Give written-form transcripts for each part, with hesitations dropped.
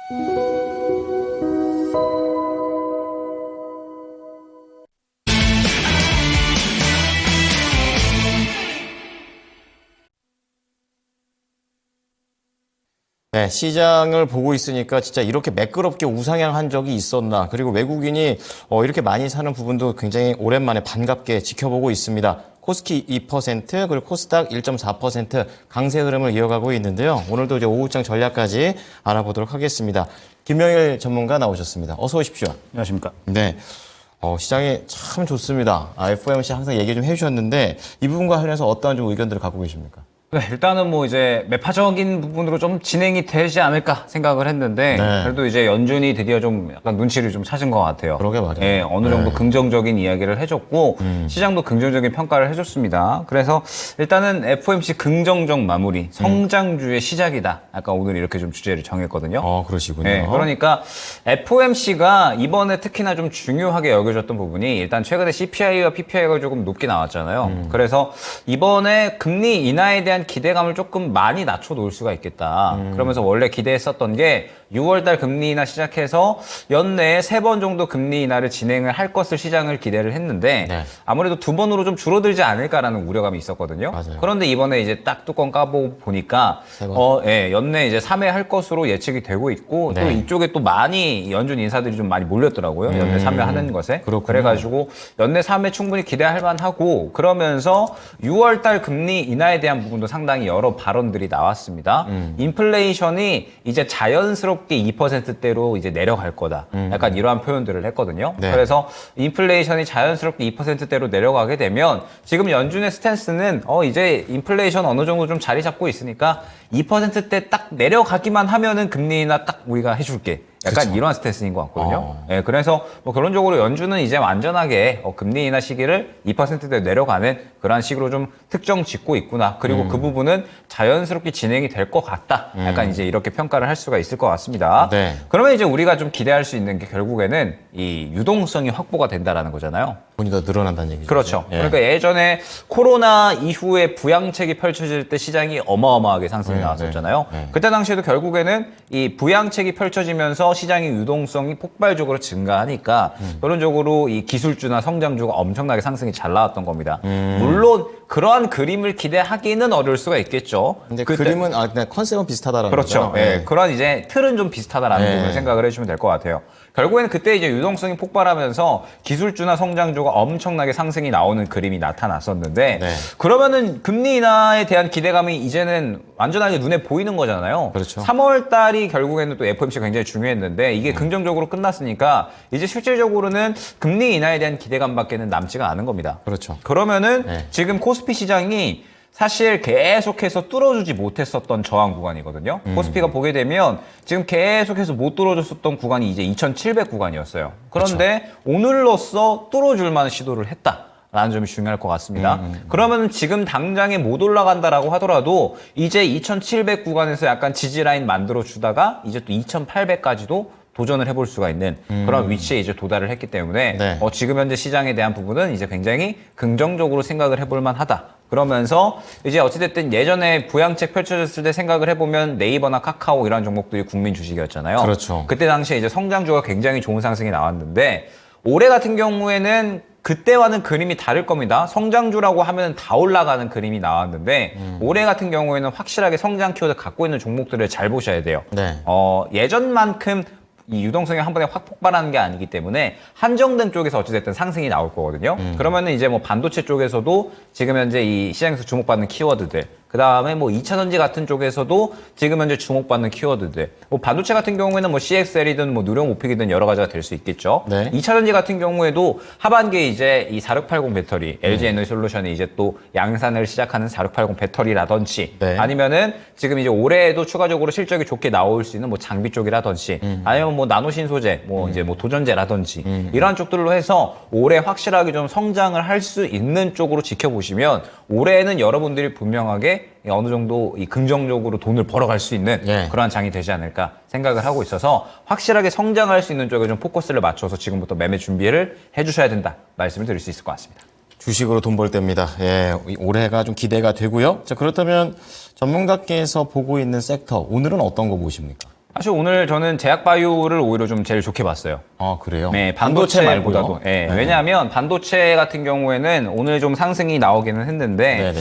네, 시장을 보고 있으니까 진짜 이렇게 매끄럽게 우상향한 적이 있었나. 그리고 외국인이 이렇게 많이 사는 부분도 굉장히 오랜만에 반갑게 지켜보고 있습니다. 코스피 2%, 그리고 코스닥 1.4% 강세 흐름을 이어가고 있는데요. 오늘도 이제 오후장 전략까지 알아보도록 하겠습니다. 김명일 전문가 나오셨습니다. 어서 오십시오. 안녕하십니까. 네. 시장이 참 좋습니다. FOMC 항상 얘기 좀 해주셨는데 이 부분과 관련해서 어떠한 좀 의견들을 갖고 계십니까? 네, 일단은 뭐 이제 매파적인 부분으로 좀 진행이 되지 않을까 생각을 했는데 네. 그래도 이제 연준이 드디어 좀 약간 눈치를 좀 찾은 것 같아요. 그러게 말이에요. 예, 어느 정도 네. 긍정적인 이야기를 해줬고 시장도 긍정적인 평가를 해줬습니다. 그래서 일단은 FOMC 긍정적 마무리, 성장주의 시작이다. 약간 오늘 이렇게 좀 주제를 정했거든요. 그러시군요. 네, 그러니까 FOMC가 이번에 특히나 좀 중요하게 여겨졌던 부분이 일단 최근에 CPI와 PPI가 조금 높게 나왔잖아요. 그래서 이번에 금리 인하에 대한 기대감을 조금 많이 낮춰놓을 수가 있겠다. 그러면서 원래 기대했었던 게 6월달 금리 인하 시작해서 연내에 3번 정도 금리 인하를 진행을 할 것을 시장을 기대를 했는데 네. 아무래도 2번으로 좀 줄어들지 않을까라는 우려감이 있었거든요. 맞아요. 그런데 이번에 이제 딱 뚜껑 까보고 보니까 예, 연내 이제 3회 할 것으로 예측이 되고 있고 네. 또 이쪽에 또 많이 연준 인사들이 좀 많이 몰렸더라고요. 연내 3회 하는 것에. 그렇군요. 그래가지고 연내 3회 충분히 기대할 만하고 그러면서 6월달 금리 인하에 대한 부분도 상당히 여러 발언들이 나왔습니다. 인플레이션이 이제 자연스럽게 2%대로 이제 내려갈 거다. 약간 이러한 표현들을 했거든요. 네. 그래서 인플레이션이 자연스럽게 2%대로 내려가게 되면 지금 연준의 스탠스는 이제 인플레이션 어느 정도 좀 자리 잡고 있으니까 2%대 딱 내려가기만 하면은 금리 인하 딱 우리가 해줄게. 약간 그쵸. 이러한 스탠스인 것 같거든요. 예, 그래서 뭐 결론적으로 연준은 이제 완전하게 금리 인하 시기를 2%대 내려가는 그런 식으로 좀 특정 짓고 있구나. 그리고 그 부분은 자연스럽게 진행이 될 것 같다. 약간 이제 이렇게 평가를 할 수가 있을 것 같습니다. 네. 그러면 이제 우리가 좀 기대할 수 있는 게 결국에는 이 유동성이 확보가 된다라는 거잖아요. 돈이 더 늘어난다는 얘기죠. 그렇죠. 예. 그러니까 예전에 코로나 이후에 부양책이 펼쳐질 때 시장이 어마어마하게 상승이 나왔었잖아요. 네. 그때 당시에도 결국에는 이 부양책이 펼쳐지면서 시장의 유동성이 폭발적으로 증가하니까 결론적으로 이 기술주나 성장주가 엄청나게 상승이 잘 나왔던 겁니다. 물론 그러한 그림을 기대하기는 어려울 수가 있겠죠. 근데 그림은 그냥 컨셉은 비슷하다라는 그렇죠. 거죠. 예, 그런 이제 틀은 좀 비슷하다라는 네. 부분을 생각을 해주시면 될 것 같아요. 결국에는 그때 이제 유동성이 폭발하면서 기술주나 성장주가 엄청나게 상승이 나오는 그림이 나타났었는데 네. 그러면은 금리 인하에 대한 기대감이 이제는 완전하게 눈에 보이는 거잖아요. 그렇죠. 3월 달이 결국에는 또 FOMC가 굉장히 중요했는데 이게 긍정적으로 끝났으니까 이제 실질적으로는 금리 인하에 대한 기대감밖에는 남지가 않은 겁니다. 그렇죠. 그러면은 네. 지금 코스피 시장이 사실 계속해서 뚫어주지 못했었던 저항 구간이거든요. 코스피가 보게 되면 지금 계속해서 못 뚫어줬었던 구간이 이제 2,700 구간이었어요. 그런데 오늘로써 뚫어줄 만한 시도를 했다. 라는 점이 중요할 것 같습니다. 그러면 지금 당장에 못 올라간다라고 하더라도 이제 2,700 구간에서 약간 지지라인 만들어 주다가 이제 또 2,800까지도 도전을 해볼 수가 있는 그런 위치에 이제 도달을 했기 때문에 네. 지금 현재 시장에 대한 부분은 이제 굉장히 긍정적으로 생각을 해볼 만하다. 그러면서 이제 어찌됐든 예전에 부양책 펼쳐졌을 때 생각을 해보면 네이버나 카카오 이런 종목들이 국민 주식이었잖아요. 그렇죠. 그때 당시에 이제 성장주가 굉장히 좋은 상승이 나왔는데 올해 같은 경우에는 그때와는 그림이 다를 겁니다. 성장주라고 하면 다 올라가는 그림이 나왔는데 올해 같은 경우에는 확실하게 성장 키워드 갖고 있는 종목들을 잘 보셔야 돼요. 네. 예전만큼 이 유동성이 한 번에 확 폭발하는 게 아니기 때문에 한정된 쪽에서 어찌됐든 상승이 나올 거거든요. 그러면은 이제 뭐 반도체 쪽에서도 지금 현재 이 시장에서 주목받는 키워드들, 그 다음에 뭐 2차전지 같은 쪽에서도 지금 현재 주목받는 키워드들, 뭐 반도체 같은 경우에는 뭐 CXL이든 뭐 누령 오픽이든 여러 가지가 될 수 있겠죠. 네. 2차전지 같은 경우에도 하반기에 이제 이 4680 배터리, LG 에너지솔루션이 이제 또 양산을 시작하는 4680 배터리라든지 네. 아니면은 지금 이제 올해에도 추가적으로 실적이 좋게 나올 수 있는 뭐 장비 쪽이라든지 아니면 뭐 나노신 소재, 뭐 이제 뭐 도전제라든지 이러한 쪽들로 해서 올해 확실하게 좀 성장을 할 수 있는 쪽으로 지켜보시면 올해에는 여러분들이 분명하게 어느 정도 이 긍정적으로 돈을 벌어갈 수 있는 예. 그러한 장이 되지 않을까 생각을 하고 있어서 확실하게 성장할 수 있는 쪽에 좀 포커스를 맞춰서 지금부터 매매 준비를 해주셔야 된다 말씀을 드릴 수 있을 것 같습니다. 주식으로 돈 벌 때입니다. 예, 올해가 좀 기대가 되고요. 자, 그렇다면 전문가께서 보고 있는 섹터 오늘은 어떤 거 보십니까? 사실 오늘 저는 제약바이오를 오히려 좀 제일 좋게 봤어요. 아, 그래요? 네, 반도체 말고도. 말고요? 네, 네. 왜냐하면 반도체 같은 경우에는 오늘 좀 상승이 나오기는 했는데 네네.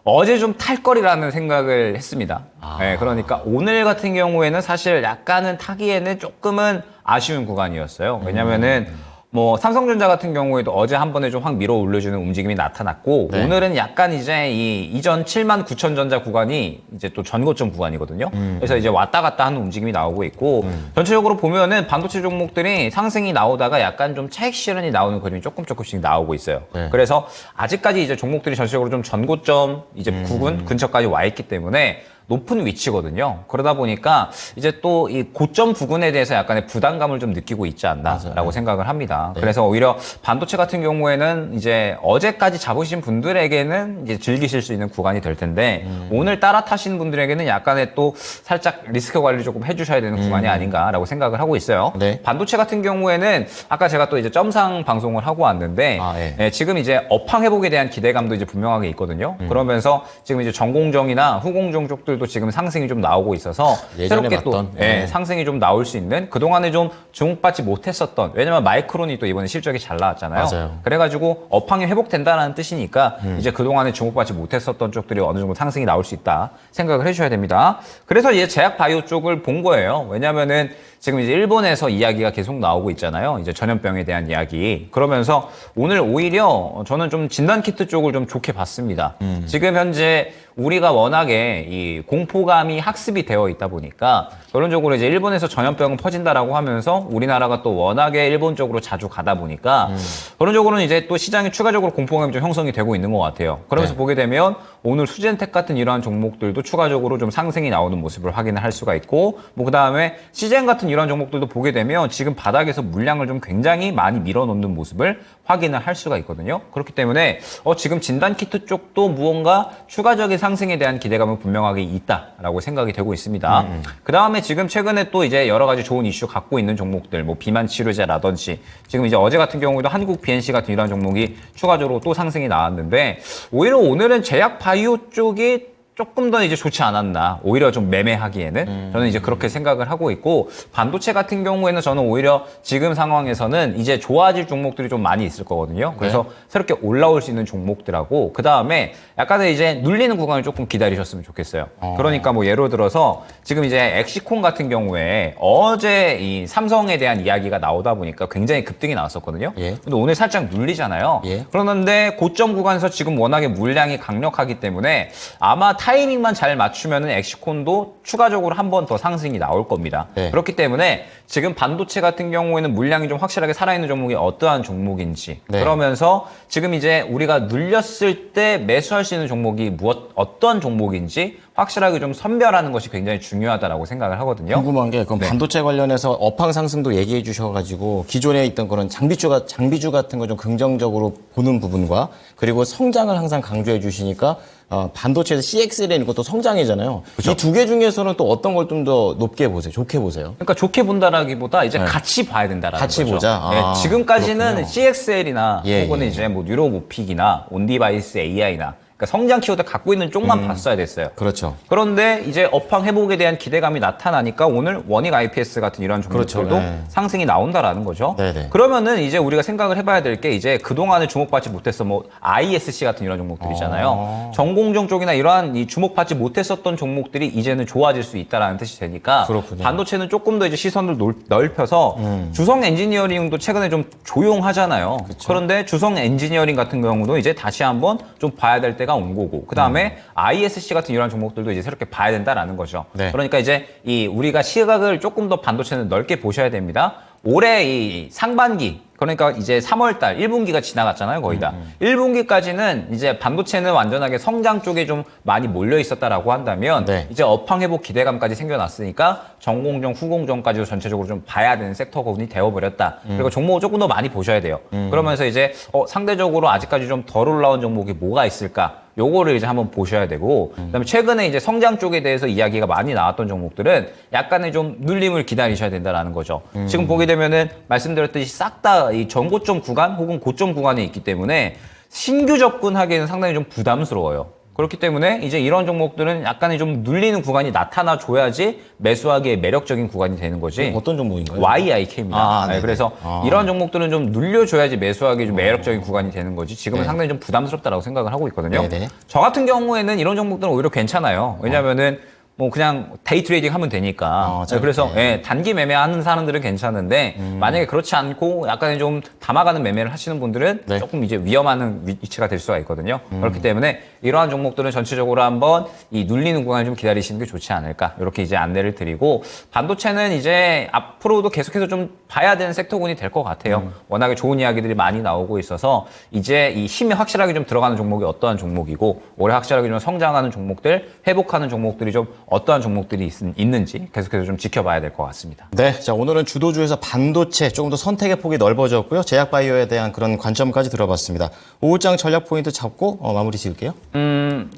어제 좀 탈 거리라는 생각을 했습니다. 아. 네, 그러니까 오늘 같은 경우에는 사실 약간은 타기에는 조금은 아쉬운 구간이었어요. 왜냐면은 뭐 삼성전자 같은 경우에도 어제 한 번에 좀 확 밀어 올려주는 움직임이 나타났고 네. 오늘은 약간 이제 이 이전 79,000전자 구간이 이제 또 전고점 구간이거든요. 그래서 이제 왔다 갔다 하는 움직임이 나오고 있고 전체적으로 보면은 반도체 종목들이 상승이 나오다가 약간 좀 차익 실현이 나오는 그림이 조금씩 나오고 있어요. 네. 그래서 아직까지 이제 종목들이 전체적으로 좀 전고점 이제 부근 근처까지 와 있기 때문에 높은 위치거든요. 그러다 보니까 이제 또 이 고점 부근에 대해서 약간의 부담감을 좀 느끼고 있지 않나라고 맞아요. 생각을 합니다. 네. 그래서 오히려 반도체 같은 경우에는 이제 어제까지 잡으신 분들에게는 이제 즐기실 수 있는 구간이 될 텐데 오늘 따라 타신 분들에게는 약간의 또 살짝 리스크 관리 조금 해주셔야 되는 구간이 아닌가라고 생각을 하고 있어요. 네. 반도체 같은 경우에는 아까 제가 또 이제 점상 방송을 하고 왔는데 아, 예. 예, 지금 이제 업황 회복에 대한 기대감도 이제 분명하게 있거든요. 그러면서 지금 이제 전공정이나 후공정 쪽들도 지금 상승이 좀 나오고 있어서 예전에 새롭게 또 봤던, 예, 네. 상승이 좀 나올 수 있는 그동안에 좀 주목받지 못했었던 왜냐면 마이크론이 또 이번에 실적이 잘 나왔잖아요. 맞아요. 그래가지고 업황이 회복된다는 뜻이니까 이제 그동안에 주목받지 못했었던 쪽들이 어느 정도 상승이 나올 수 있다 생각을 해주셔야 됩니다. 그래서 이제 제약 바이오 쪽을 본 거예요. 왜냐면은 지금 이제 일본에서 이야기가 계속 나오고 있잖아요. 이제 전염병에 대한 이야기. 그러면서 오늘 오히려 저는 좀 진단키트 쪽을 좀 좋게 봤습니다. 지금 현재 우리가 워낙에 이 공포감이 학습이 되어 있다 보니까 결론적으로 이제 일본에서 전염병은 퍼진다라고 하면서 우리나라가 또 워낙에 일본 쪽으로 자주 가다 보니까 결론적으로는 이제 또 시장이 추가적으로 공포감이 좀 형성이 되고 있는 것 같아요. 그러면서 네. 보게 되면 오늘 수젠텍 같은 이러한 종목들도 추가적으로 좀 상승이 나오는 모습을 확인을 할 수가 있고 뭐 그다음에 시젠 같은 이러한 종목들도 보게 되면 지금 바닥에서 물량을 좀 굉장히 많이 밀어놓는 모습을 확인을 할 수가 있거든요. 그렇기 때문에 지금 진단키트 쪽도 무언가 추가적인 상승에 대한 기대감은 분명하게 있다라고 생각이 되고 있습니다. 그 다음에 지금 최근에 또 이제 여러 가지 좋은 이슈 갖고 있는 종목들, 뭐 비만 치료제라든지 지금 이제 어제 같은 경우에도 한국 BNC 같은 이런 종목이 추가적으로 또 상승이 나왔는데 오히려 오늘은 제약 바이오 쪽이 조금 더 이제 좋지 않았나. 오히려 좀 매매하기에는 저는 이제 그렇게 생각을 하고 있고 반도체 같은 경우에는 저는 오히려 지금 상황에서는 이제 좋아질 종목들이 좀 많이 있을 거거든요. 그래서 새롭게 올라올 수 있는 종목들하고 그 다음에 약간의 이제 눌리는 구간을 조금 기다리셨으면 좋겠어요. 그러니까 뭐 예를 들어서 지금 이제 엑시콘 같은 경우에 어제 이 삼성에 대한 이야기가 나오다 보니까 굉장히 급등이 나왔었거든요. 예. 근데 오늘 살짝 눌리잖아요. 예. 그러는데 고점 구간에서 지금 워낙에 물량이 강력하기 때문에 아마 타이밍만 잘 맞추면은 엑시콘도 추가적으로 한 번 더 상승이 나올 겁니다. 네. 그렇기 때문에 지금 반도체 같은 경우에는 물량이 좀 확실하게 살아있는 종목이 어떠한 종목인지 네. 그러면서 지금 이제 우리가 눌렸을 때 매수할 수 있는 종목이 어떤 종목인지 확실하게 좀 선별하는 것이 굉장히 중요하다라고 생각을 하거든요. 궁금한 게 그럼 네. 반도체 관련해서 업황 상승도 얘기해 주셔가지고 기존에 있던 그런 장비주 같은 거 좀 긍정적으로 보는 부분과 그리고 성장을 항상 강조해 주시니까 반도체에서 CXL이는 것도 성장이잖아요. 이 두 개 중에서는 또 어떤 걸 좀 더 높게 보세요? 좋게 보세요? 그러니까 좋게 본다라기보다 이제 네. 같이 봐야 된다라는 같이 거죠. 보자. 아, 네, 지금까지는 그렇군요. CXL이나 예, 혹은 예. 이제 뭐 뉴로모픽이나 온디바이스 AI나 그러니까 성장 키워드 갖고 있는 쪽만 봤어야 됐어요. 그렇죠. 그런데 이제 업황 회복에 대한 기대감이 나타나니까 오늘 원익 IPS 같은 이런 종목들도 그렇죠. 네. 상승이 나온다라는 거죠. 네네. 그러면은 이제 우리가 생각을 해봐야 될 게 이제 그동안에 주목받지 못했어 뭐 ISC 같은 이런 종목들 있잖아요. 전공정 쪽이나 이러한 이 주목받지 못했었던 종목들이 이제는 좋아질 수 있다라는 뜻이 되니까 그렇군요. 반도체는 조금 더 이제 시선을 넓혀서 주성 엔지니어링도 최근에 좀 조용하잖아요. 그런데 주성 엔지니어링 같은 경우도 이제 다시 한번 좀 봐야 될 때가 온 거고 그 다음에 ISC 같은 이런 종목들도 이제 새롭게 봐야 된다라는 거죠. 네. 그러니까 이제 이 우리가 시각을 조금 더 반도체는 넓게 보셔야 됩니다. 올해 이 상반기 그러니까 이제 3월달 1분기가 지나갔잖아요, 거의 다. 1분기까지는 이제 반도체는 완전하게 성장 쪽에 좀 많이 몰려 있었다라고 한다면 네. 이제 업황 회복 기대감까지 생겨났으니까 전공정, 후공정까지도 전체적으로 좀 봐야 되는 섹터군이 되어버렸다. 그리고 종목을 조금 더 많이 보셔야 돼요. 그러면서 이제 상대적으로 아직까지 좀 덜 올라온 종목이 뭐가 있을까? 요거를 이제 한번 보셔야 되고 그다음에 최근에 이제 성장 쪽에 대해서 이야기가 많이 나왔던 종목들은 약간의 좀 눌림을 기다리셔야 된다라는 거죠. 지금 보게 되면은 말씀드렸듯이 싹 다 이 전고점 구간 혹은 고점 구간에 있기 때문에 신규 접근하기에는 상당히 좀 부담스러워요. 그렇기 때문에 이제 이런 종목들은 약간의 좀 눌리는 구간이 나타나 줘야지 매수하기에 매력적인 구간이 되는 거지. 어떤 종목인가요? YIK입니다. 네네. 그래서 이런 종목들은 좀 눌려줘야지 매수하기에 좀 매력적인 구간이 되는 거지. 지금은 상당히 좀 부담스럽다라고 생각을 하고 있거든요. 네네. 저 같은 경우에는 이런 종목들은 오히려 괜찮아요. 왜냐면은 뭐 그냥 데이 트레이딩 하면 되니까. 짧게. 그래서 단기 매매하는 사람들은 괜찮은데 만약에 그렇지 않고 약간의 좀 담아가는 매매를 하시는 분들은 네. 조금 이제 위험한 위치가 될 수가 있거든요. 그렇기 때문에 이러한 종목들은 전체적으로 한번 이 눌리는 구간을 좀 기다리시는 게 좋지 않을까. 이렇게 이제 안내를 드리고 반도체는 이제 앞으로도 계속해서 좀 봐야 되는 섹터군이 될 것 같아요. 워낙에 좋은 이야기들이 많이 나오고 있어서 이제 이 힘이 확실하게 좀 들어가는 종목이 어떠한 종목이고 올해 확실하게 좀 성장하는 종목들, 회복하는 종목들이 좀 어떠한 종목들이 있는지 계속해서 좀 지켜봐야 될 것 같습니다. 네, 자 오늘은 주도주에서 반도체 조금 더 선택의 폭이 넓어졌고요. 제약바이오에 대한 그런 관점까지 들어봤습니다. 오후장 전략 포인트 잡고 마무리 지을게요.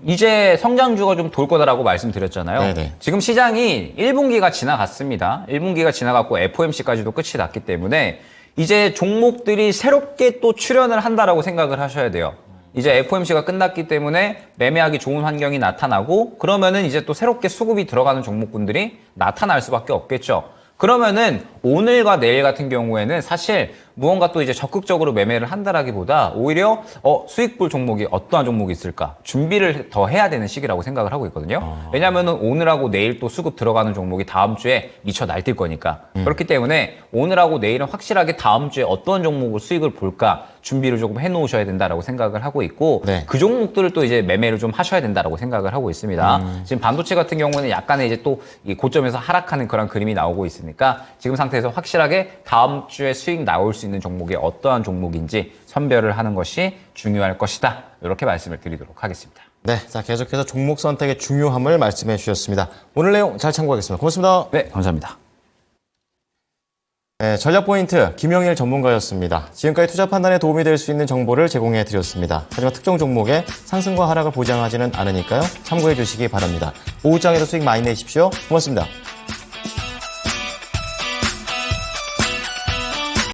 이제 성장주가 좀 돌 거다라고 말씀드렸잖아요. 네네. 지금 시장이 1분기가 지나갔습니다. 1분기가 지나갔고 FOMC까지도 끝이 났기 때문에 이제 종목들이 새롭게 또 출현을 한다라고 생각을 하셔야 돼요. 이제 FOMC가 끝났기 때문에 매매하기 좋은 환경이 나타나고 그러면은 이제 또 새롭게 수급이 들어가는 종목군들이 나타날 수밖에 없겠죠. 그러면은 오늘과 내일 같은 경우에는 사실 무언가 또 이제 적극적으로 매매를 한다라기보다 오히려 수익 볼 종목이 어떠한 종목이 있을까 준비를 더 해야 되는 시기라고 생각을 하고 있거든요. 왜냐면은 오늘하고 내일 또 수급 들어가는 종목이 다음 주에 미쳐 날뛸 거니까. 그렇기 때문에 오늘하고 내일은 확실하게 다음 주에 어떤 종목을 수익을 볼까 준비를 조금 해놓으셔야 된다라고 생각을 하고 있고 네. 그 종목들을 또 이제 매매를 좀 하셔야 된다라고 생각을 하고 있습니다. 지금 반도체 같은 경우는 약간의 이제 또 이 고점에서 하락하는 그런 그림이 나오고 있으니까 지금 상태에서 확실하게 다음 주에 수익 나올 수 있는 종목이 어떠한 종목인지 선별을 하는 것이 중요할 것이다. 이렇게 말씀을 드리도록 하겠습니다. 네, 자 계속해서 종목 선택의 중요함을 말씀해 주셨습니다. 오늘 내용 잘 참고하겠습니다. 고맙습니다. 네, 감사합니다. 네, 전략 포인트 김영일 전문가였습니다. 지금까지 투자 판단에 도움이 될 수 있는 정보를 제공해 드렸습니다. 하지만 특정 종목의 상승과 하락을 보장하지는 않으니까요. 참고해 주시기 바랍니다. 오후장에도 수익 많이 내십시오. 고맙습니다.